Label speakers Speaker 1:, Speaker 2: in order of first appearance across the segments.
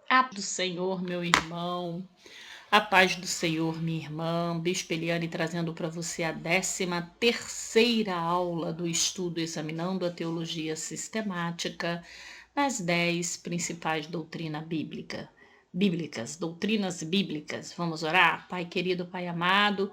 Speaker 1: A paz do Senhor, meu irmão, a paz do Senhor, minha irmã, Bispo Eliane trazendo para você a 13ª aula do estudo examinando a teologia sistemática nas 10 principais doutrinas bíblicas. Vamos orar? Pai querido, Pai amado,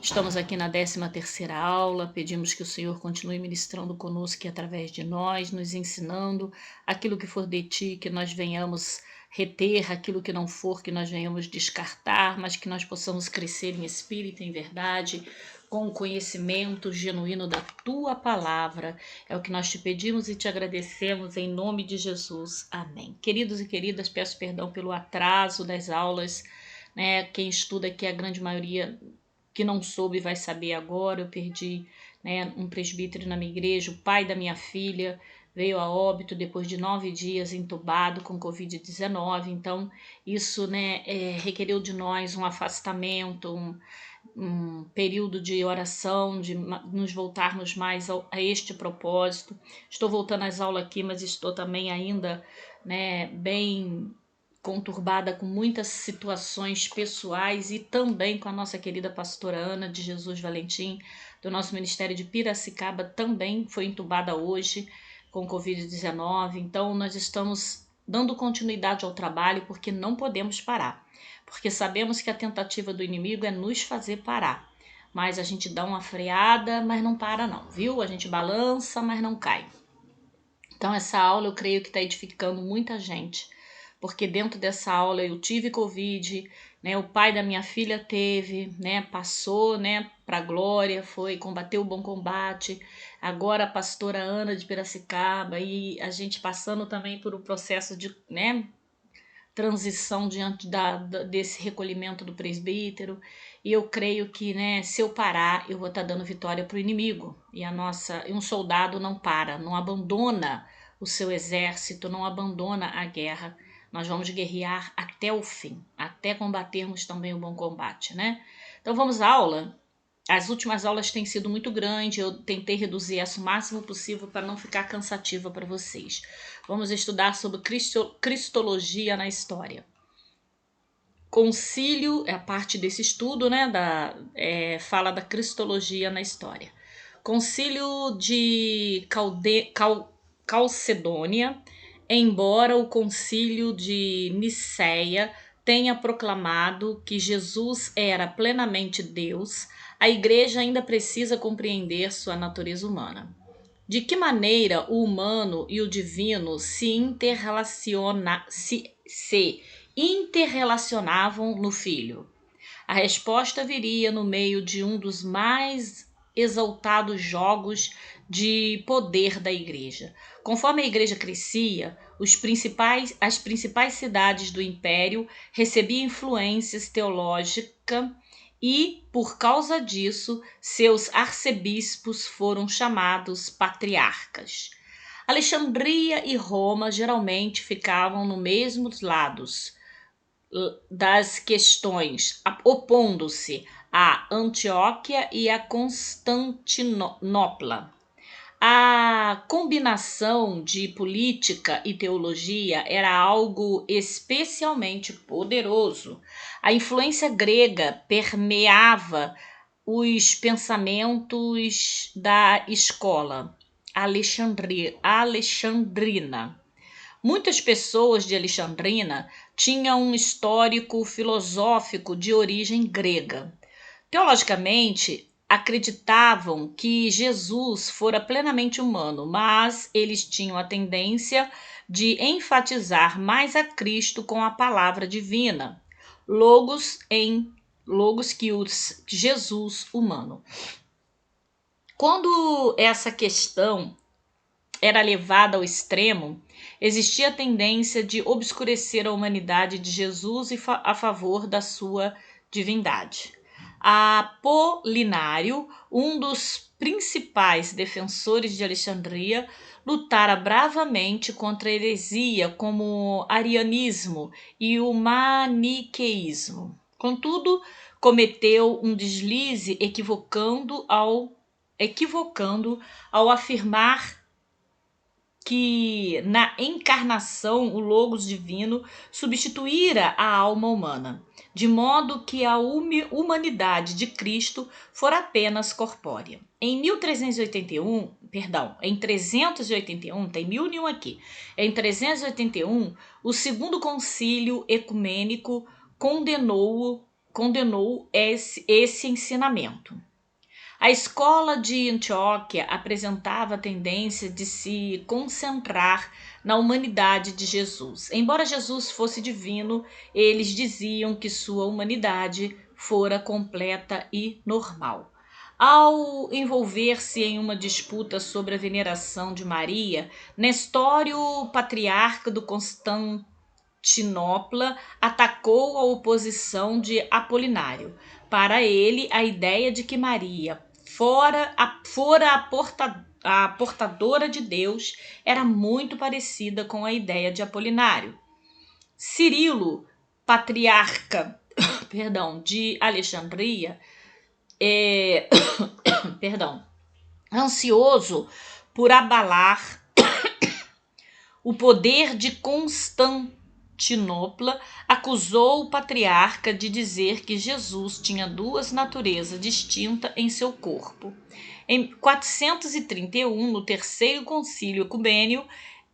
Speaker 1: estamos aqui na 13ª aula, pedimos que o Senhor continue ministrando conosco e através de nós, nos ensinando aquilo que for de Ti, que nós venhamos reter aquilo que não for, que nós venhamos descartar, mas que nós possamos crescer em espírito, em verdade, com o conhecimento genuíno da Tua Palavra. É o que nós te pedimos e te agradecemos em nome de Jesus. Amém. Queridos e queridas, peço perdão pelo atraso das aulas, né? Quem estuda aqui, a grande maioria que não soube vai saber agora. Eu perdi, né, um presbítero na minha igreja, o pai da minha filha veio a óbito depois de 9 dias entubado com Covid-19. Então, isso, né, requereu de nós um afastamento, um período de oração, de nos voltarmos mais a este propósito. Estou voltando às aulas aqui, mas estou também ainda, né, bem conturbada com muitas situações pessoais e também com a nossa querida pastora Ana de Jesus Valentim, do nosso ministério de Piracicaba, também foi entubada hoje com Covid-19. Então, nós estamos dando continuidade ao trabalho porque não podemos parar. Porque sabemos que a tentativa do inimigo é nos fazer parar. Mas a gente dá uma freada, mas não para não, viu? A gente balança, mas não cai. Então essa aula eu creio que está edificando muita gente, porque dentro dessa aula eu tive Covid, né? O pai da minha filha teve, né? Passou, né? Para glória, foi combater o bom combate. Agora a pastora Ana de Piracicaba e a gente passando também por um processo de, né, transição diante desse recolhimento do presbítero. E eu creio que, né, se eu parar, eu vou estar dando vitória para o inimigo. E um soldado não para, não abandona o seu exército, não abandona a guerra. Nós vamos guerrear até o fim, até combatermos também o bom combate, né? Então vamos à aula? As últimas aulas têm sido muito grandes, eu tentei reduzir essa o máximo possível para não ficar cansativa para vocês. Vamos estudar sobre cristologia na história. Concílio, é a parte desse estudo, né, fala da cristologia na história. Concílio de Calcedônia, embora o concílio de Nicéia tenha proclamado que Jesus era plenamente Deus, a igreja ainda precisa compreender sua natureza humana. De que maneira o humano e o divino se interrelacionavam no Filho? A resposta viria no meio de um dos mais exaltados jogos de poder da igreja. Conforme a igreja crescia, as principais cidades do império recebiam influências teológicas e, por causa disso, seus arcebispos foram chamados patriarcas. Alexandria e Roma geralmente ficavam nos mesmos lados das questões, opondo-se a Antioquia e a Constantinopla. A combinação de política e teologia era algo especialmente poderoso. A influência grega permeava os pensamentos da escola alexandrina. Muitas pessoas de Alexandrina tinham um histórico filosófico de origem grega. Teologicamente, acreditavam que Jesus fora plenamente humano, mas eles tinham a tendência de enfatizar mais a Cristo com a palavra divina, logos que os Jesus humano. Quando essa questão era levada ao extremo, existia a tendência de obscurecer a humanidade de Jesus a favor da sua divindade. Apolinário, um dos principais defensores de Alexandria, lutara bravamente contra a heresia como o arianismo e o maniqueísmo. Contudo, cometeu um deslize equivocando ao afirmar que na encarnação o Logos divino substituíra a alma humana, de modo que a humanidade de Cristo fora apenas corpórea. Em 381, tem 1001 aqui. Em 381, o segundo concílio ecumênico condenou esse ensinamento. A escola de Antioquia apresentava a tendência de se concentrar na humanidade de Jesus. Embora Jesus fosse divino, eles diziam que sua humanidade fora completa e normal. Ao envolver-se em uma disputa sobre a veneração de Maria, Nestório, patriarca do Constantinopla, atacou a oposição de Apolinário. Para ele, a ideia de que Maria fora a portadora de Deus era muito parecida com a ideia de Apolinário. Cirilo, patriarca de Alexandria, ansioso por abalar o poder de Constantinopla, acusou o patriarca de dizer que Jesus tinha duas naturezas distintas em seu corpo. Em 431, no terceiro concílio ecumênio,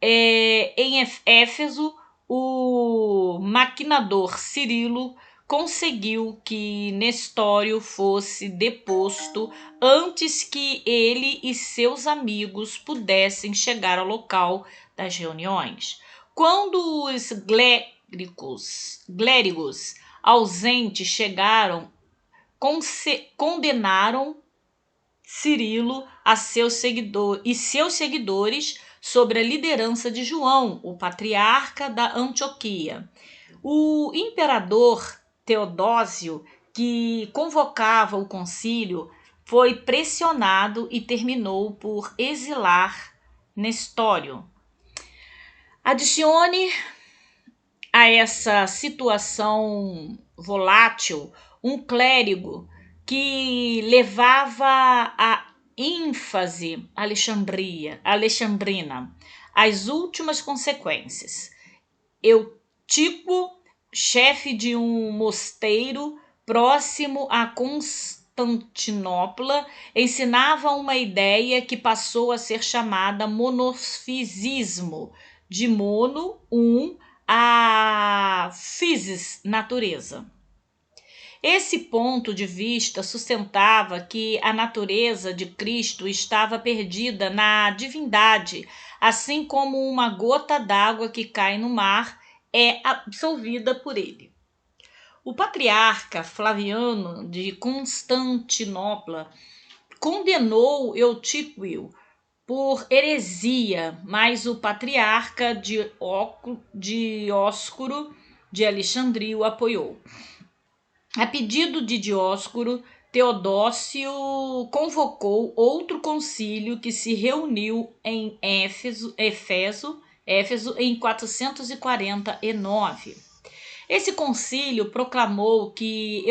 Speaker 1: em Éfeso, o maquinador Cirilo conseguiu que Nestório fosse deposto antes que ele e seus amigos pudessem chegar ao local das reuniões. Quando os clérigos ausentes chegaram, condenaram Cirilo a seus seguidores sobre a liderança de João, o patriarca da Antioquia. O imperador Teodósio, que convocava o concílio, foi pressionado e terminou por exilar Nestório. Adicione a essa situação volátil um clérigo que levava a ênfase alexandrina às últimas consequências. Eutico, chefe de um mosteiro próximo a Constantinopla, ensinava uma ideia que passou a ser chamada monofisismo, de mono, a physis, natureza. Esse ponto de vista sustentava que a natureza de Cristo estava perdida na divindade, assim como uma gota d'água que cai no mar é absorvida por ele. O patriarca Flaviano de Constantinopla condenou Eutíquio por heresia, mas o patriarca Dióscuro de Alexandria o apoiou. A pedido de Dióscuro, Teodósio convocou outro concílio que se reuniu em Éfeso em 449. Esse concílio proclamou que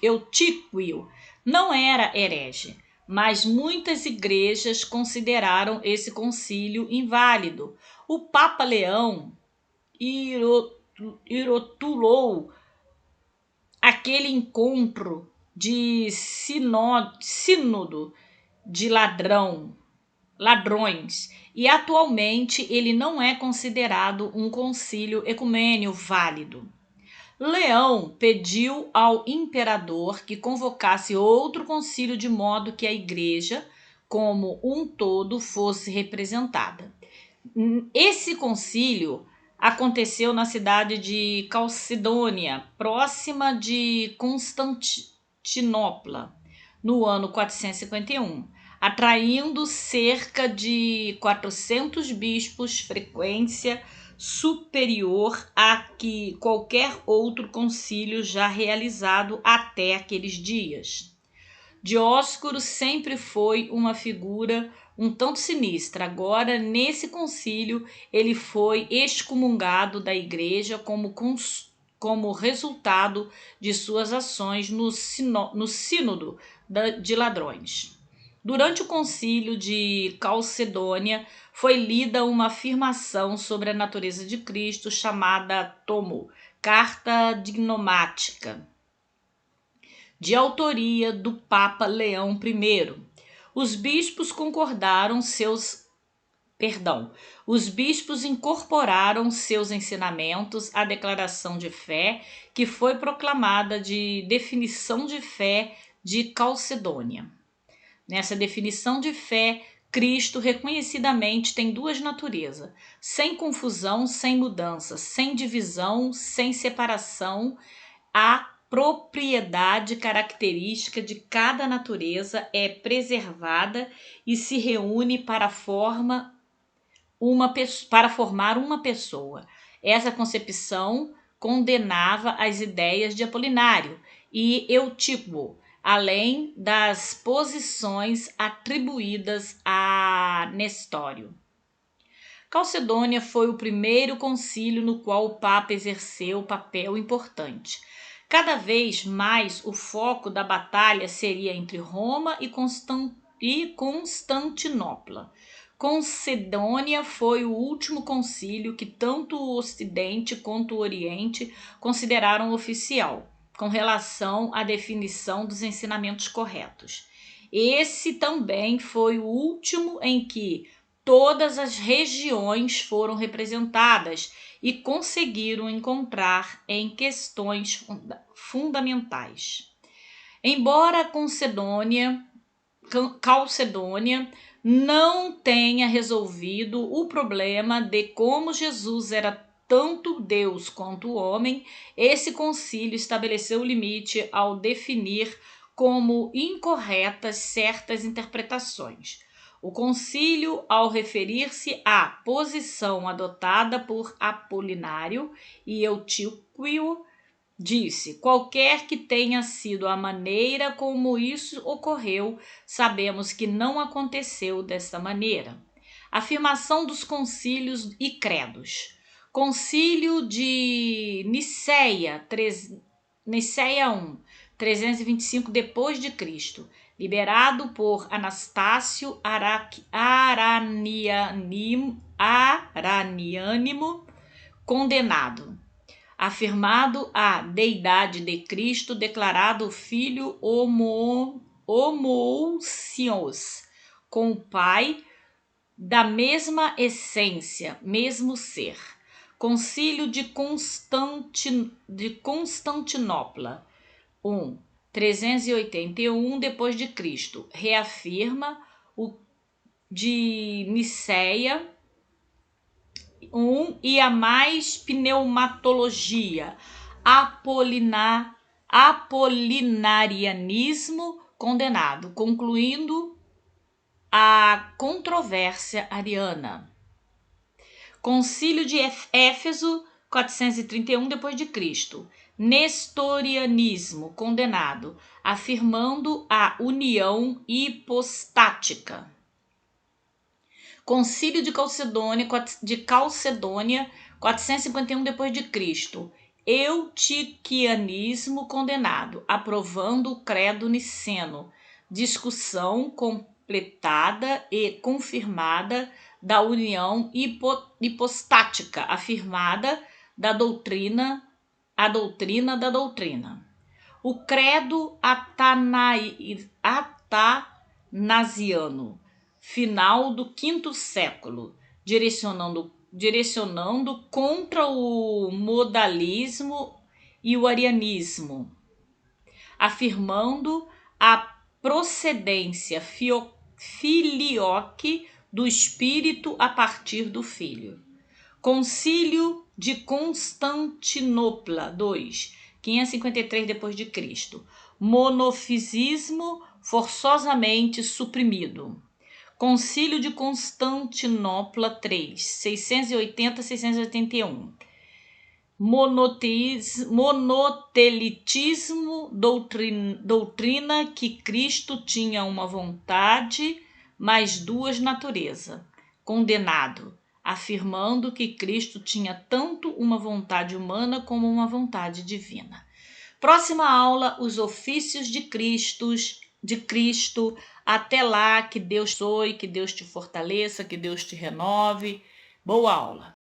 Speaker 1: Eutíquio não era herege, mas muitas igrejas consideraram esse concílio inválido. O Papa Leão rotulou aquele encontro de sínodo de ladrões, e atualmente ele não é considerado um concílio ecumênio válido. Leão pediu ao imperador que convocasse outro concílio de modo que a igreja, como um todo, fosse representada. Esse concílio aconteceu na cidade de Calcedônia, próxima de Constantinopla, no ano 451, atraindo cerca de 400 bispos, frequência superior a que qualquer outro concílio já realizado até aqueles dias. Dióscuro sempre foi uma figura um tanto sinistra. Agora, nesse concílio, ele foi excomungado da igreja como resultado de suas ações no sínodo de ladrões. Durante o concílio de Calcedônia, foi lida uma afirmação sobre a natureza de Cristo chamada Tomo, Carta Dignomática, de autoria do Papa Leão I. Os bispos concordaram os bispos incorporaram seus ensinamentos à declaração de fé, que foi proclamada de definição de fé de Calcedônia. Nessa definição de fé, Cristo reconhecidamente tem duas naturezas, sem confusão, sem mudança, sem divisão, sem separação. A propriedade característica de cada natureza é preservada e se reúne para formar uma pessoa. Essa concepção condenava as ideias de Apolinário e Eutíquico, além das posições atribuídas a Nestório. Calcedônia foi o primeiro concílio no qual o Papa exerceu papel importante. Cada vez mais o foco da batalha seria entre Roma e Constantinopla. Calcedônia foi o último concílio que tanto o Ocidente quanto o Oriente consideraram oficial, com relação à definição dos ensinamentos corretos. Esse também foi o último em que todas as regiões foram representadas e conseguiram encontrar em questões fundamentais. Embora Calcedônia não tenha resolvido o problema de como Jesus era tanto Deus quanto homem, esse concílio estabeleceu o limite ao definir como incorretas certas interpretações. O concílio, ao referir-se à posição adotada por Apolinário e Eutíquico, disse: qualquer que tenha sido a maneira como isso ocorreu, sabemos que não aconteceu desta maneira. Afirmação dos concílios e credos. Concílio de Nicéia, Nicéia I, 325 d.C., liberado por Anastácio Araniânimo, condenado. Afirmado a deidade de Cristo, declarado Filho homoousios, com o Pai, da mesma essência, mesmo ser. Concílio de Constantinopla, 381 d.C., reafirma o de Nicéia e a mais pneumatologia, apolinarianismo condenado, concluindo a controvérsia ariana. Concílio de Éfeso, 431 d.C., nestorianismo condenado, afirmando a união hipostática. Concílio de Calcedônia, 451 d.C., eutiquianismo condenado, aprovando o credo niceno, discussão completada e confirmada da união hipostática, afirmada a doutrina da doutrina. O credo atanasiano, final do V século, direcionando contra o modalismo e o arianismo, afirmando a procedência filioque do Espírito a partir do Filho. Concílio de Constantinopla, 553 d.C., monofisismo forçosamente suprimido. Concílio de Constantinopla, 680-681. Monotelitismo, doutrina que Cristo tinha uma vontade, mas duas naturezas. Condenado, afirmando que Cristo tinha tanto uma vontade humana como uma vontade divina. Próxima aula, os ofícios de Cristo de Cristo. Até lá, que Deus te fortaleça, que Deus te renove. Boa aula!